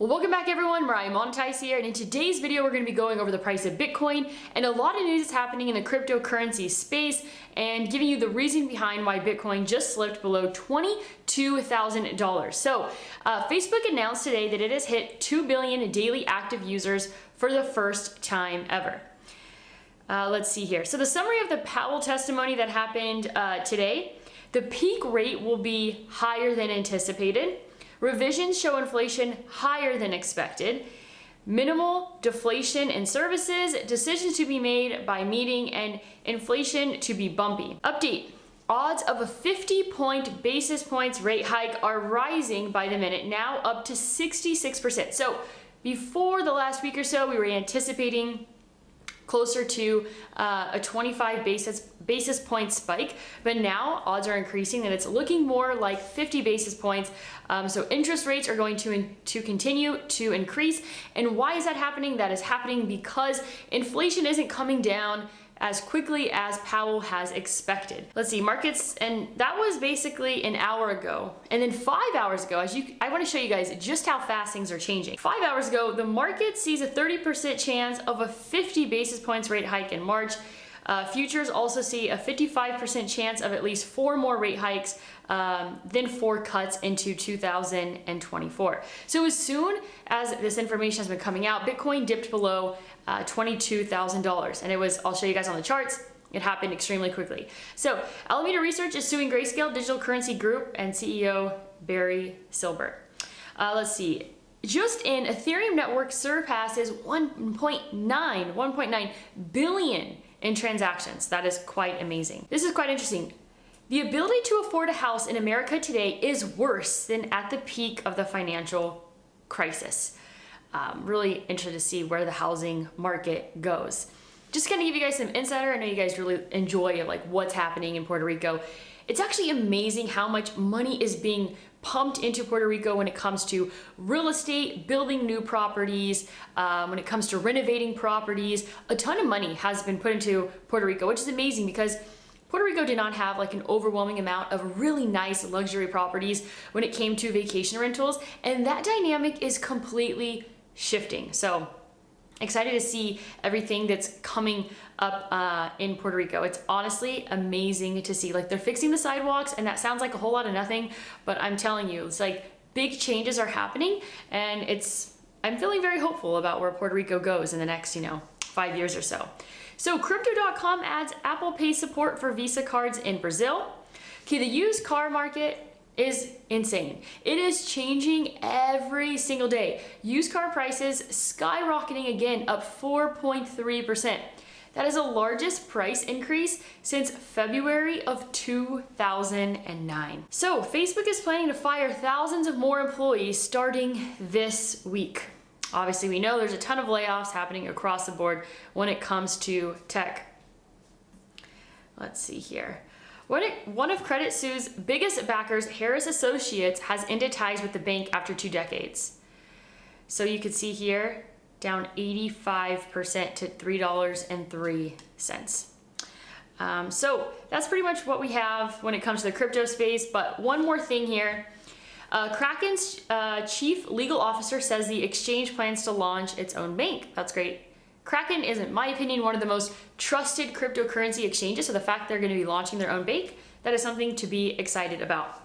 Well, welcome back everyone, Mariah Monetize here, and in today's video we're going to be going over the price of Bitcoin, and a lot of news is happening in the cryptocurrency space and giving you the reason behind why Bitcoin just slipped below $22,000. So Facebook announced today that it has hit 2 billion daily active users for the first time ever. Let's see here. So the summary of the Powell testimony that happened today, the peak rate will be higher than anticipated. Revisions show inflation higher than expected. Minimal deflation in services, decisions to be made by meeting, and inflation to be bumpy. Update. Odds of a 50 basis points rate hike are rising by the minute, now up to 66%. So before the last week or so, we were anticipating closer to a 25 basis point spike, but now odds are increasing and it's looking more like 50 basis points. So interest rates are going to continue to increase. And why is that happening? That is happening because inflation isn't coming down as quickly as Powell has expected. Let's see, markets, and that was basically an hour ago. And then 5 hours ago, I wanna show you guys just how fast things are changing. 5 hours ago, the market sees a 30% chance of a 50 basis points rate hike in March. Futures also see a 55% chance of at least 4 more rate hikes, then 4 cuts into 2024. So as soon as this information has been coming out, Bitcoin dipped below $22,000. And it was, I'll show you guys on the charts, it happened extremely quickly. So Alameda Research is suing Grayscale Digital Currency Group and CEO Barry Silbert. Let's see. Just in, Ethereum network surpasses 1.9 billion in transactions. That is quite amazing. This is quite interesting. The ability to afford a house in America today is worse than at the peak of the financial crisis. Really interested to see where the housing market goes. Just kind of give you guys some insider. I know you guys really enjoy like what's happening in Puerto Rico. It's actually amazing how much money is being pumped into Puerto Rico when it comes to real estate, building new properties, when it comes to renovating properties. A ton of money has been put into Puerto Rico, which is amazing because Puerto Rico did not have like an overwhelming amount of really nice luxury properties when it came to vacation rentals, and that dynamic is completely shifting. So excited to see everything that's coming up in Puerto Rico. It's honestly amazing to see. Like, they're fixing the sidewalks, and that sounds like a whole lot of nothing, but I'm telling you, it's like big changes are happening, and I'm feeling very hopeful about where Puerto Rico goes in the next, 5 years or so. So Crypto.com adds Apple Pay support for Visa cards in Brazil. Okay, the used car market is insane. It is changing every single day. Used car prices skyrocketing again, up 4.3%. That is the largest price increase since February of 2009. So Facebook is planning to fire thousands of more employees starting this week. Obviously, we know there's a ton of layoffs happening across the board when it comes to tech. Let's see here. One of Credit Suisse's biggest backers, Harris Associates, has ended ties with the bank after 2 decades. So you can see here, down 85% to $3.03. So that's pretty much what we have when it comes to the crypto space. But one more thing here. Kraken's chief legal officer says the exchange plans to launch its own bank. That's great. Kraken is, in my opinion, one of the most trusted cryptocurrency exchanges, so the fact they're going to be launching their own bank, that is something to be excited about.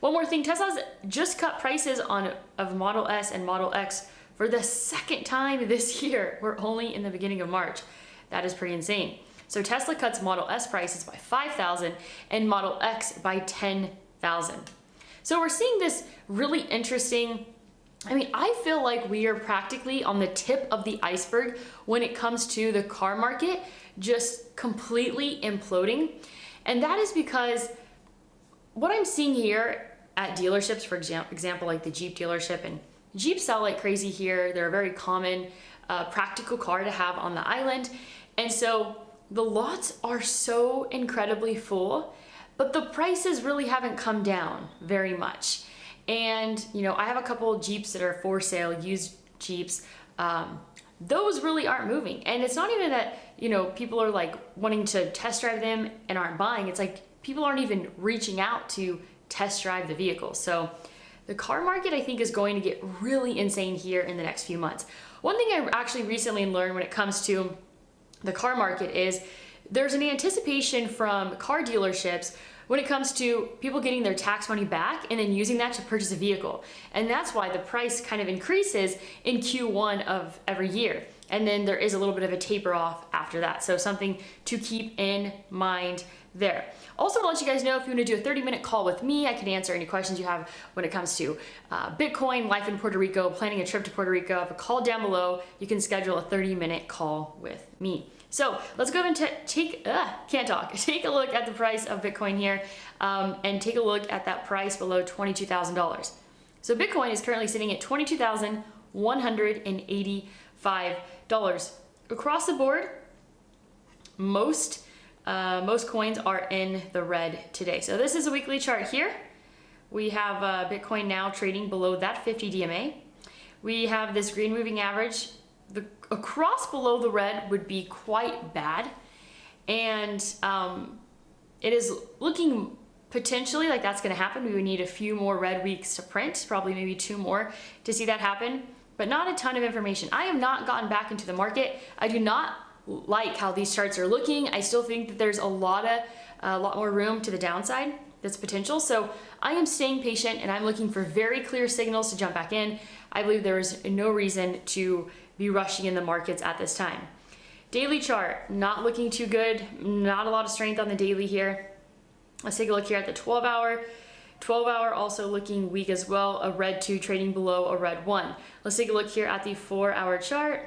One more thing, Tesla's just cut prices of Model S and Model X for the 2nd time this year. We're only in the beginning of March. That is pretty insane. So Tesla cuts Model S prices by $5,000 and Model X by $10,000. So we're seeing this really interesting. I feel like we are practically on the tip of the iceberg when it comes to the car market just completely imploding. And that is because what I'm seeing here at dealerships, for example, like the Jeep dealership, and Jeeps sell like crazy here. They're a very common practical car to have on the island. And so the lots are so incredibly full, but the prices really haven't come down very much. And, I have a couple of Jeeps that are for sale, used Jeeps. Those really aren't moving. And it's not even that, people are like wanting to test drive them and aren't buying. It's like people aren't even reaching out to test drive the vehicle. So the car market, I think, is going to get really insane here in the next few months. One thing I actually recently learned when it comes to the car market is there's an anticipation from car dealerships when it comes to people getting their tax money back and then using that to purchase a vehicle. And that's why the price kind of increases in Q1 of every year. And then there is a little bit of a taper off after that. So something to keep in mind there. Also, to let you guys know, if you want to do a 30-minute call with me, I can answer any questions you have when it comes to Bitcoin, life in Puerto Rico, planning a trip to Puerto Rico. I have a call down below. You can schedule a 30-minute call with me. So let's go ahead and take a look at the price of Bitcoin here and take a look at that price below $22,000. So Bitcoin is currently sitting at $22,185. Across the board, most coins are in the red today. So this is a weekly chart here. We have Bitcoin now trading below that 50 DMA. We have this green moving average. Across below the red would be quite bad. And it is looking potentially like that's going to happen. We would need a few more red weeks to print, probably maybe 2 more to see that happen, but not a ton of information. I have not gotten back into the market. I do not like how these charts are looking. I still think that there's a lot more room to the downside that's potential. So I am staying patient and I'm looking for very clear signals to jump back in. I believe there is no reason to be rushing in the markets at this time. Daily chart, not looking too good. Not a lot of strength on the daily here. Let's take a look here at the 12 hour. 12 hour also looking weak as well. A red 2 trading below a red 1. Let's take a look here at the 4 hour chart.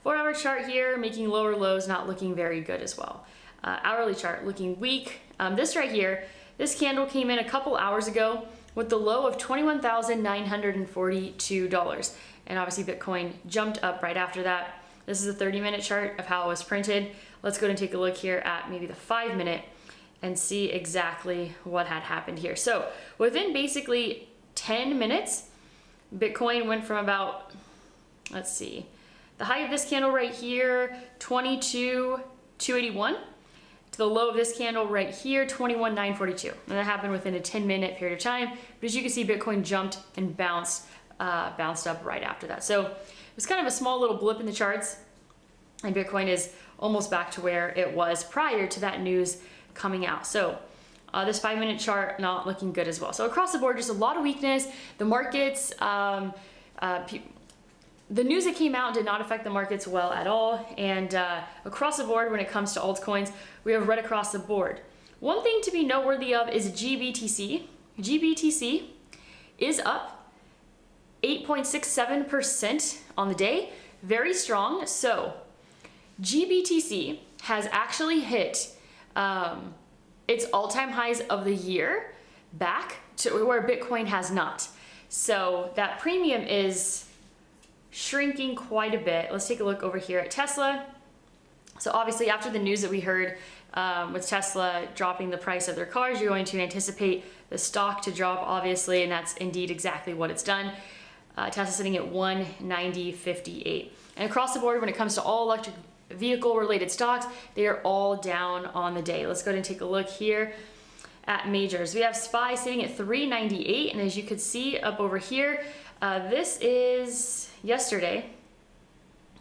4 hour chart here, making lower lows, not looking very good as well. Hourly chart looking weak. This right here, this candle came in a couple hours ago with the low of $21,942. And obviously Bitcoin jumped up right after that. This is a 30-minute chart of how it was printed. Let's go and take a look here at maybe the 5-minute and see exactly what had happened here. So within basically 10 minutes, Bitcoin went from about, let's see, the high of this candle right here, 22,281, to the low of this candle right here, 21,942. And that happened within a 10-minute period of time. But as you can see, Bitcoin jumped and bounced up right after that. So it was kind of a small little blip in the charts, and Bitcoin is almost back to where it was prior to that news coming out. So this 5-minute chart not looking good as well. So across the board, just a lot of weakness. The markets, the news that came out did not affect the markets well at all. And across the board, when it comes to altcoins, we have red across the board. One thing to be noteworthy of is GBTC. GBTC is up 8.67% on the day, very strong. So GBTC has actually hit its all-time highs of the year back to where Bitcoin has not. So that premium is shrinking quite a bit. Let's take a look over here at Tesla. So obviously after the news that we heard with Tesla dropping the price of their cars, you're going to anticipate the stock to drop, obviously, and that's indeed exactly what it's done. Tesla sitting at 190.58. And across the board, when it comes to all electric vehicle related stocks, they are all down on the day. Let's go ahead and take a look here at majors. We have SPY sitting at 398, and as you could see up over here, this is yesterday.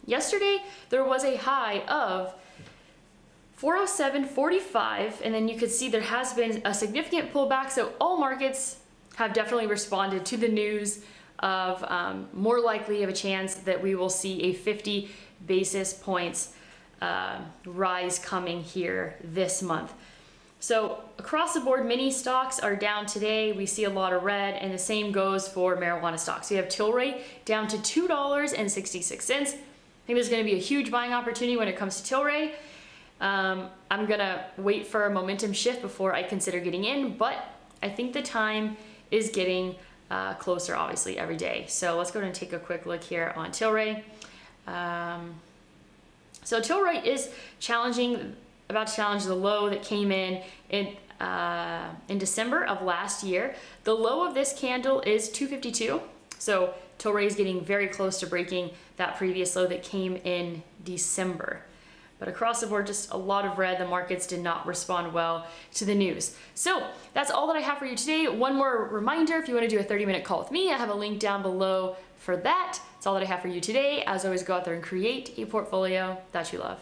Yesterday, there was a high of 407.45, and then you could see there has been a significant pullback. So all markets have definitely responded to the news of more likely of a chance that we will see a 50 basis points rise coming here this month. So across the board, many stocks are down today. We see a lot of red, and the same goes for marijuana stocks. We have Tilray down to $2.66. I think there's going to be a huge buying opportunity when it comes to Tilray. I'm going to wait for a momentum shift before I consider getting in, but I think the time is getting closer, obviously, every day. So let's go ahead and take a quick look here on Tilray. So Tilray is about to challenge the low that came in December of last year. The low of this candle is 252. So Tilray is getting very close to breaking that previous low that came in December but across the board, just a lot of red. The markets did not respond well to the news. So that's all that I have for you today. One more reminder, if you want to do a 30-minute call with me, I have a link down below for that. That's all that I have for you today. As always, go out there and create a portfolio that you love.